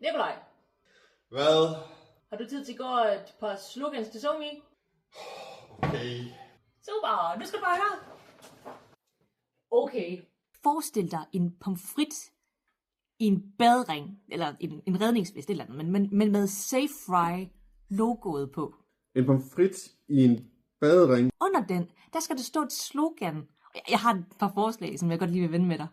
Nikolaj. Hvad? Har du tid til at gå et par slogans til SoMe? Okay. Super, nu skal du bare høre. Okay. Forestil dig en pomfrit i en badring, eller en redningsvest eller andet, men med Safe Fry logoet på. En pomfrit i en badering. Under den, der skal der stå et slogan. Jeg har et par forslag, som jeg godt lige vil vende med dig.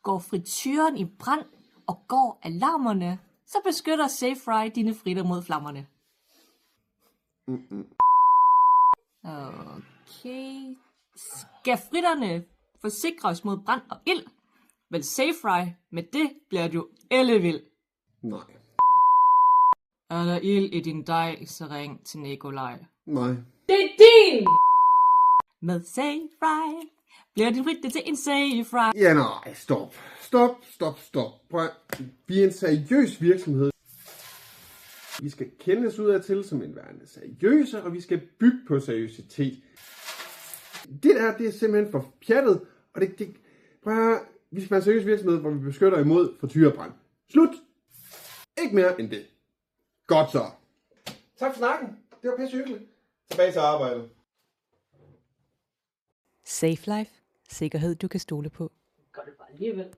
Går frityren i brand, og går alarmerne, så beskytter Safe Fry dine fritter mod flammerne. Okay. Skal fritterne forsikres mod brand og ild? Men Safe Fry, med det bliver du ellevild. Nej. Er der ild i din dej, så ring til Nikolaj. Nej. Det er din! Med Safe Fry bliver din fritter til en Safe Fry. Ja, nej, stop. Prøv. Vi er en seriøs virksomhed. Vi skal kendes ud af til som en værende seriøse, og vi skal bygge på seriøsitet. Det er simpelthen for pjattet, og vi skal være en seriøs virksomhed, hvor vi beskytter imod frityrebrand. Slut! Ikke mere end det. Godt så. Tak for snakken. Det var pisse hyggeligt. Tilbage til arbejdet. Safe Life. Sikkerhed, du kan stole på. Gør det bare alligevel.